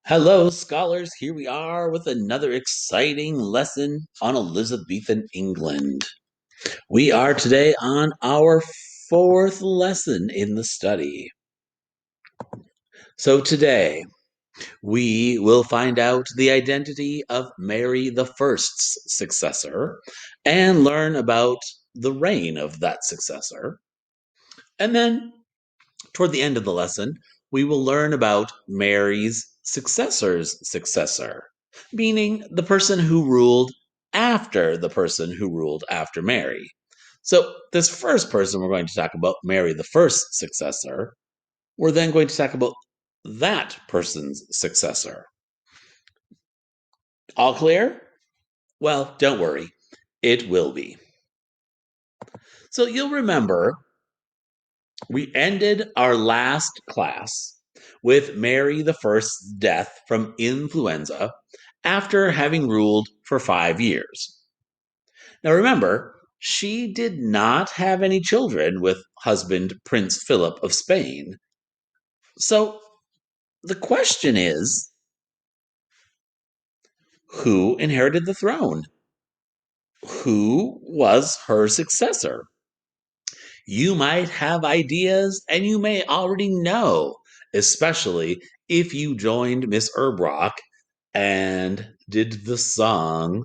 Hello, scholars. Here we are with another exciting lesson on Elizabethan England. We are today on our fourth lesson in the study. So, today we will find out the identity of Mary the First's successor and learn about the reign of that successor. And then toward the end of the lesson, we will learn about Mary's successor's successor, meaning the person who ruled after the person who ruled after Mary. So, this first person we're going to talk about, Mary the First's successor, we're then going to talk about that person's successor. All clear? Well, don't worry, it will be. So, you'll remember we ended our last class with Mary the First's death from influenza after having ruled for 5 years. Now remember, she did not have any children with husband Prince Philip of Spain. So the question is, who inherited the throne? Who was her successor? You might have ideas and you may already know, especially if you joined Miss Erbrock and did the song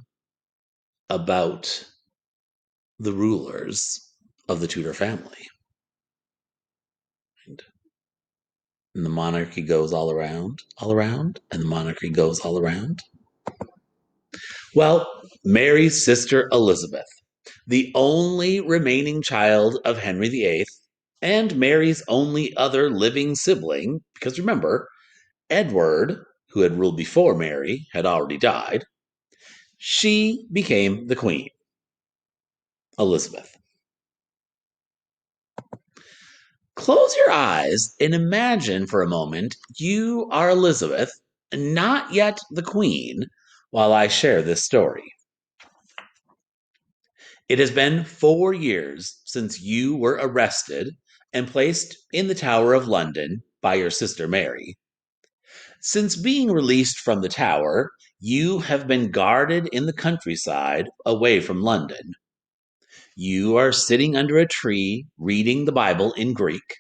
about the rulers of the Tudor family. And the monarchy goes all around, and the monarchy goes all around. Well, Mary's sister Elizabeth, the only remaining child of Henry VIII, and Mary's only other living sibling, because remember, Edward, who had ruled before Mary, had already died. She became the queen, Elizabeth. Close your eyes and imagine for a moment you are Elizabeth, not yet the queen, while I share this story. It has been 4 years since you were arrested and placed in the Tower of London by your sister Mary. Since being released from the Tower, you have been guarded in the countryside away from London. You are sitting under a tree reading the Bible in Greek.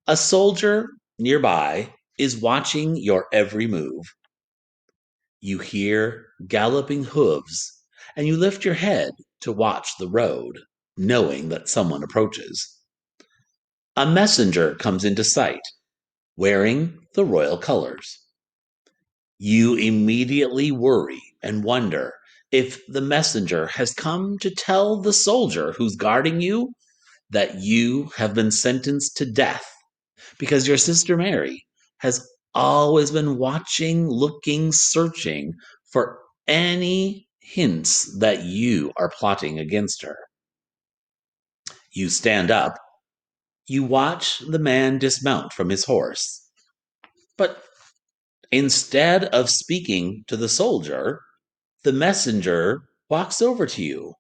A soldier nearby is watching your every move. You hear galloping hooves, and you lift your head to watch the road, knowing that someone approaches. A messenger comes into sight, wearing the royal colors. You immediately worry and wonder if the messenger has come to tell the soldier who's guarding you that you have been sentenced to death because your sister Mary has always been watching, looking, searching for any hints that you are plotting against her. You stand up. You watch the man dismount from his horse. But instead of speaking to the soldier, the messenger walks over to you,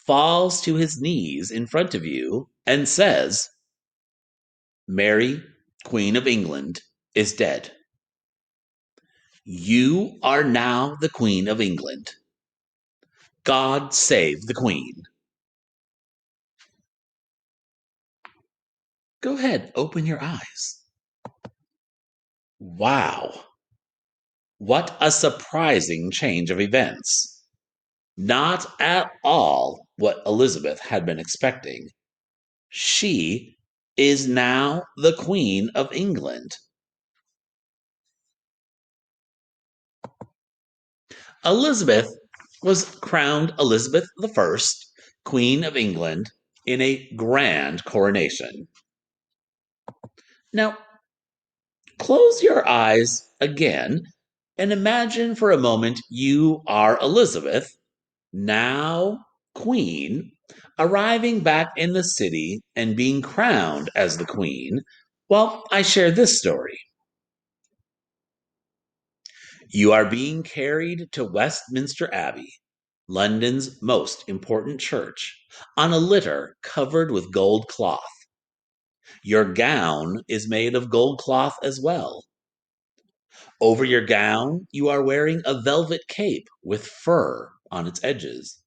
falls to his knees in front of you, and says, Mary, Queen of England, is dead. You are now the Queen of England. God save the Queen. Go ahead, open your eyes. Wow. What a surprising change of events. Not at all what Elizabeth had been expecting. She is now the Queen of England. Elizabeth was crowned Elizabeth I, Queen of England, in a grand coronation. Now, close your eyes again and imagine for a moment you are Elizabeth, now Queen, arriving back in the city and being crowned as the Queen. Well, I share this story. You are being carried to Westminster Abbey, London's most important church, on a litter covered with gold cloth. Your gown is made of gold cloth as well. Over your gown, you are wearing a velvet cape with fur on its edges,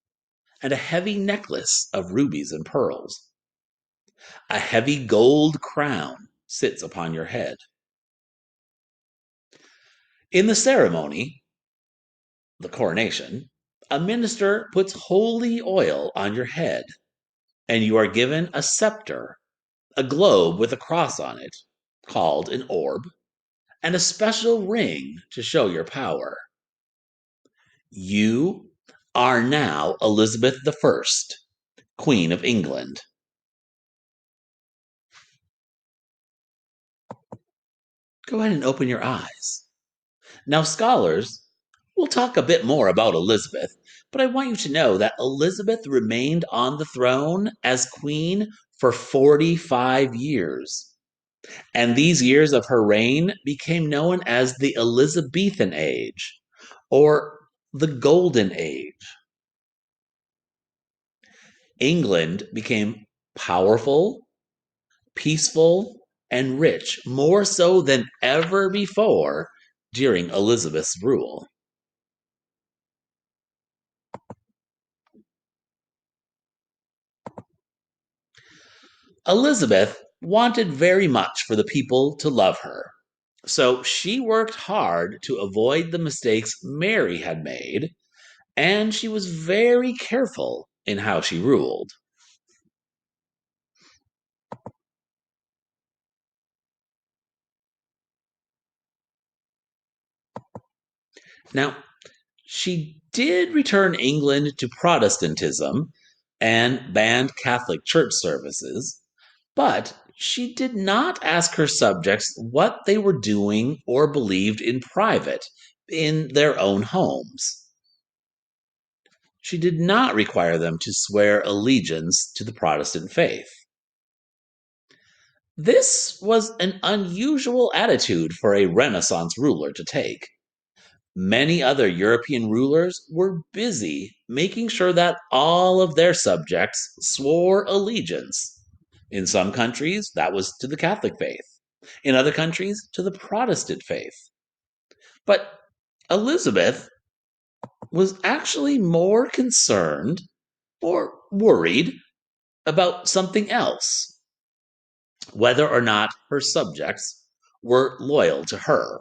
and a heavy necklace of rubies and pearls. A heavy gold crown sits upon your head. In the ceremony, the coronation, a minister puts holy oil on your head, and you are given a scepter, a globe with a cross on it, called an orb, and a special ring to show your power. You are now Elizabeth I, Queen of England. Go ahead and open your eyes. Now, scholars will talk a bit more about Elizabeth, but I want you to know that Elizabeth remained on the throne as queen for 45 years. And these years of her reign became known as the Elizabethan Age or the Golden Age. England became powerful, peaceful, and rich more so than ever before during Elizabeth's rule. Elizabeth wanted very much for the people to love her, so she worked hard to avoid the mistakes Mary had made, and she was very careful in how she ruled. Now, she did return England to Protestantism and banned Catholic church services, but she did not ask her subjects what they were doing or believed in private in their own homes. She did not require them to swear allegiance to the Protestant faith. This was an unusual attitude for a Renaissance ruler to take. Many other European rulers were busy making sure that all of their subjects swore allegiance. In some countries, that was to the Catholic faith. In other countries, to the Protestant faith. But Elizabeth was actually more concerned or worried about something else, whether or not her subjects were loyal to her.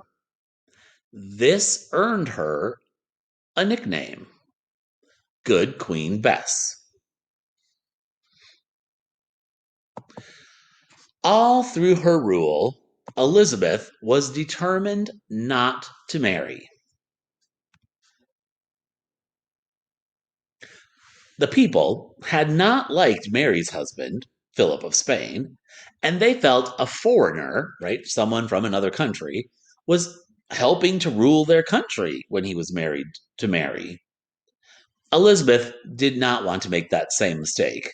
This earned her a nickname, Good Queen Bess. All through her rule, Elizabeth was determined not to marry. The people had not liked Mary's husband, Philip of Spain, and they felt a foreigner, right, someone from another country, was helping to rule their country when he was married to Mary. Elizabeth did not want to make that same mistake.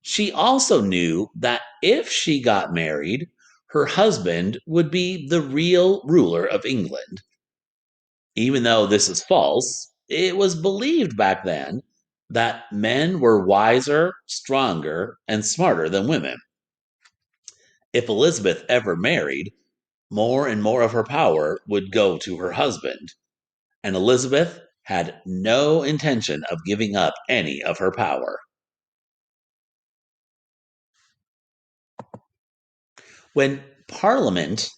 She also knew that if she got married, her husband would be the real ruler of England. Even though this is false, it was believed back then that men were wiser, stronger, and smarter than women. If Elizabeth ever married, more and more of her power would go to her husband, and Elizabeth had no intention of giving up any of her power. When Parliament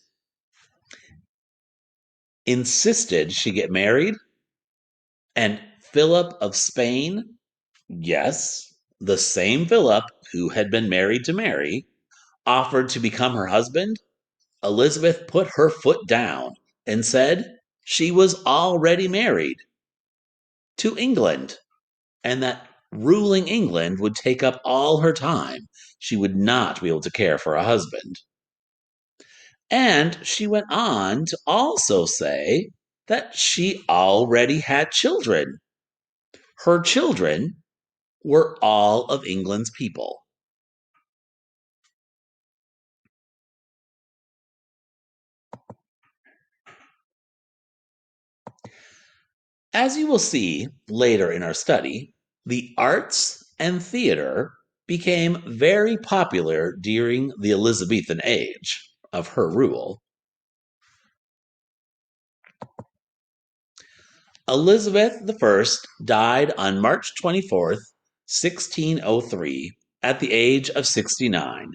insisted she get married, and Philip of Spain, yes, the same Philip who had been married to Mary, offered to become her husband, Elizabeth put her foot down and said she was already married to England and that ruling England would take up all her time. She would not be able to care for a husband. And she went on to also say that she already had children. Her children were all of England's people. As you will see later in our study, the arts and theater became very popular during the Elizabethan age of her rule. Elizabeth I died on March 24th, 1603, at the age of 69.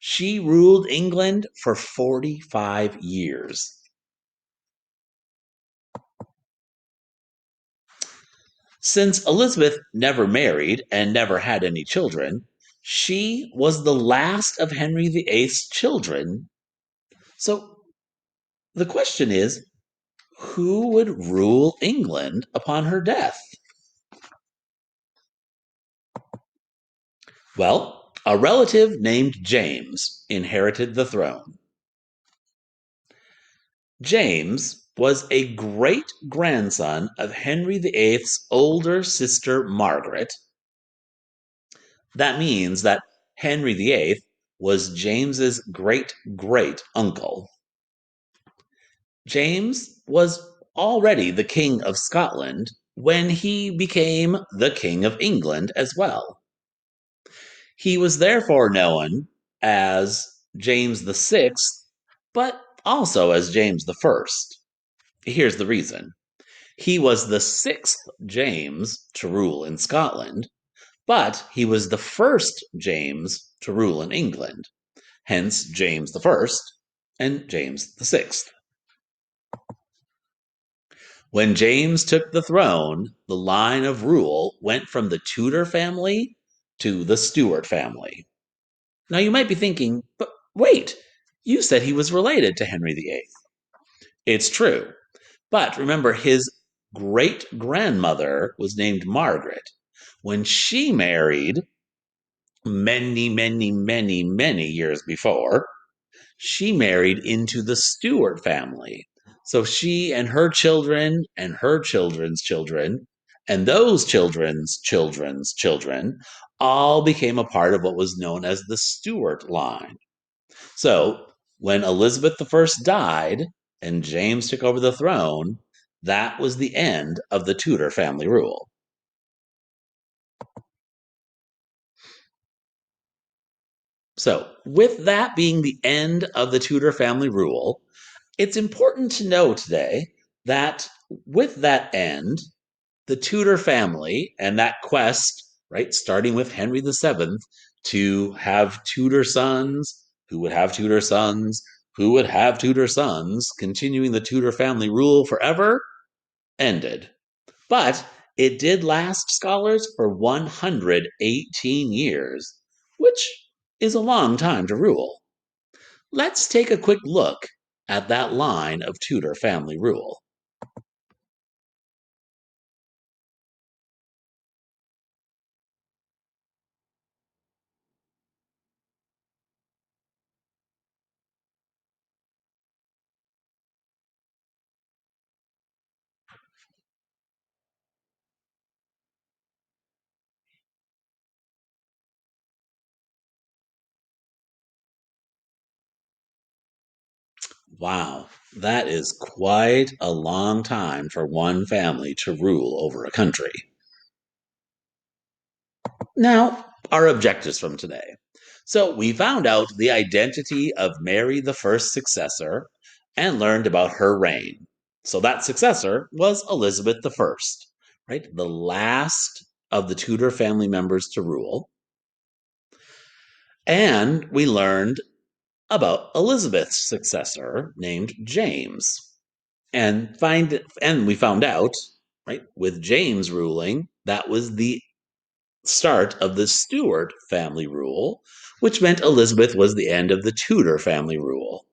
She ruled England for 45 years. Since Elizabeth never married and never had any children, she was the last of Henry VIII's children. So the question is, who would rule England upon her death? Well, a relative named James inherited the throne. James was a great grandson of Henry VIII's older sister Margaret. That means that Henry VIII was James's great great uncle. James was already the King of Scotland when he became the King of England as well. He was therefore known as James the Sixth, but also as James the First. Here's the reason. He was the sixth James to rule in Scotland, but he was the first James to rule in England, hence James the First and James the Sixth. When James took the throne, the line of rule went from the Tudor family to the Stuart family. Now you might be thinking, but wait, you said he was related to Henry VIII. It's true, but remember his great grandmother was named Margaret. When she married many years before, she married into the Stuart family. So she and her children and her children's children and those children's children all became a part of what was known as the Stuart line. So when Elizabeth I died and James took over the throne, that was the end of the Tudor family rule. So, with that being the end of the Tudor family rule, it's important to know today that with that end, the Tudor family and that quest, right, starting with Henry VII to have Tudor sons, who would have Tudor sons, who would have Tudor sons, continuing the Tudor family rule forever, ended. But it did last, scholars, for 118 years, which is a long time to rule. Let's take a quick look at that line of Tudor family rule. Wow, that is quite a long time for one family to rule over a country. Now, our objectives from today. So, we found out the identity of Mary the First successor and learned about her reign. So, that successor was Elizabeth the First, right? The last of the Tudor family members to rule. And we learned about Elizabeth's successor named James. And we found out, right, with James ruling, that was the start of the Stuart family rule, which meant Elizabeth was the end of the Tudor family rule.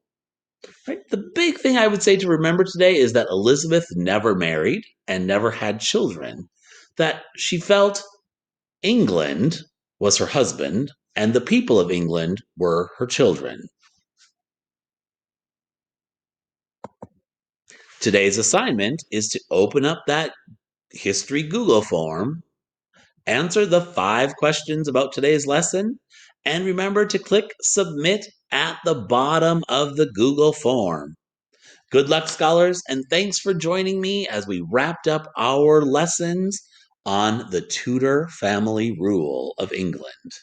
Right? The big thing I would say to remember today is that Elizabeth never married and never had children. That she felt England was her husband and the people of England were her children. Today's assignment is to open up that history Google form, answer the 5 questions about today's lesson, and remember to click submit at the bottom of the Google form. Good luck, scholars, and thanks for joining me as we wrapped up our lessons on the Tudor family rule of England.